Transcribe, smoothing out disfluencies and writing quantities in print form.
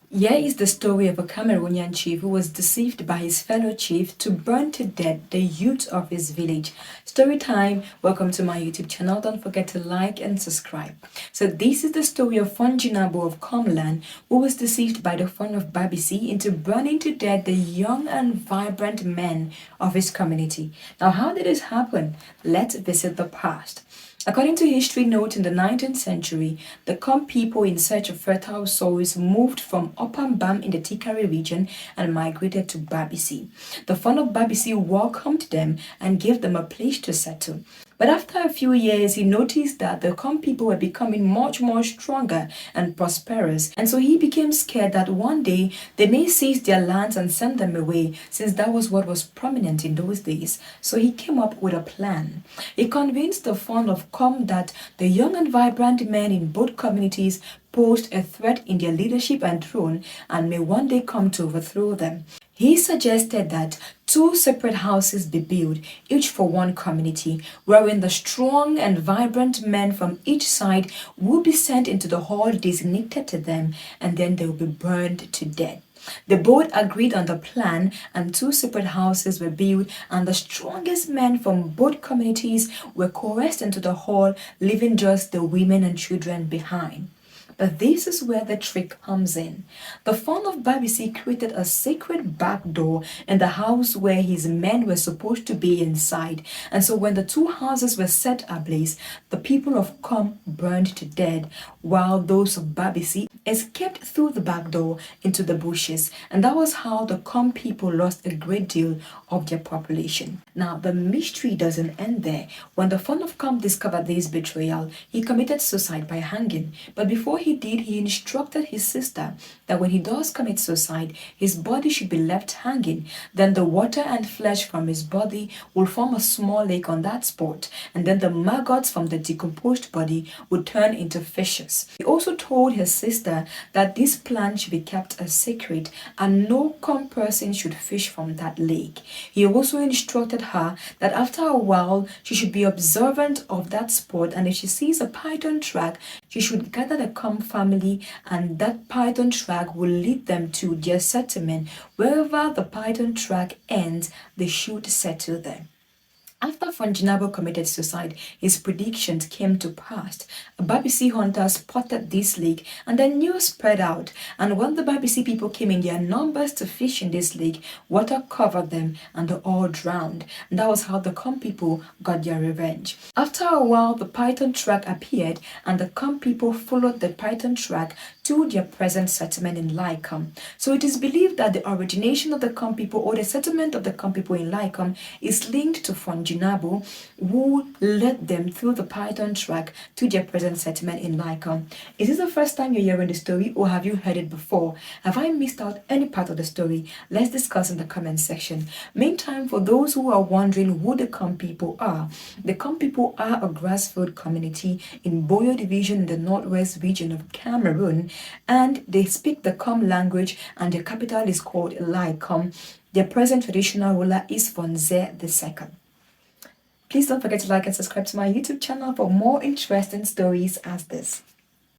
Here is the story of a Cameroonian chief who was deceived by his fellow chief to burn to death the youth of his village. Story time. Welcome to my YouTube channel. Don't forget to like and subscribe. So this is the story of Njinabo of Comland, who was deceived by the fun of Babessi into burning to death the young and vibrant men of his community. Now, how did this happen? Let's visit the past. According to history notes in the 19th century, the Kom people in search of fertile soils moved from Upper Bam in the Tikari region and migrated to Babessi. The fun of Babessi welcomed them and gave them a place to settle. But after a few years, he noticed that the Kom people were becoming much more stronger and prosperous, and so he became scared that one day they may seize their lands and send them away, since that was what was prominent in those days. So he came up with a plan. He convinced the Fon of Kom that the young and vibrant men in both communities posed a threat in their leadership and throne and may one day come to overthrow them. He suggested that two separate houses be built, each for one community, wherein the strong and vibrant men from each side will be sent into the hall designated to them, and then they will be burned to death. They both agreed on the plan, and two separate houses were built, and the strongest men from both communities were coerced into the hall, leaving just the women and children behind. But this is where the trick comes in. The Fon of Babessi created a secret back door in the house where his men were supposed to be inside. And so when the two houses were set ablaze, the people of Kom burned to death, while those of Babessi escaped through the back door into the bushes. And that was how the Kom people lost a great deal of their population. Now, the mystery doesn't end there. When the Fon of Kom discovered this betrayal, he committed suicide by hanging. But before he did, he instructed his sister that when he does commit suicide, his body should be left hanging. Then the water and flesh from his body will form a small lake on that spot, and then the maggots from the decomposed body would turn into fishes. He also told his sister that this plant should be kept a secret and no Kom person should fish from that lake. He also instructed her that after a while she should be observant of that spot, and if she sees a python track, she should gather the Kom family, and that python track will lead them to their settlement. Wherever the python track ends, they should settle there. After Njinabo committed suicide, his predictions came to pass. Babessi hunters spotted this lake, and the news spread out. And when the Babessi people came in their numbers to fish in this lake, water covered them and they all drowned. And that was how the Kom people got their revenge. After a while, the python track appeared, and the Kom people followed the python track to their present settlement in Lycom. So it is believed that the origination of the Kom people, or the settlement of the Kom people in Lycom, is linked to Njinabo, who led them through the python track to their present settlement in Lycom. Is this the first time you're hearing the story, or have you heard it before? Have I missed out any part of the story? Let's discuss in the comment section. Meantime, for those who are wondering who the Kom people are, the Kom people are a grassroots community in Boyo division in the northwest region of Cameroon, and they speak the Kom language, and their capital is called Lycom. Their present traditional ruler is Fonze II. Please don't forget to like and subscribe to my YouTube channel for more interesting stories as this.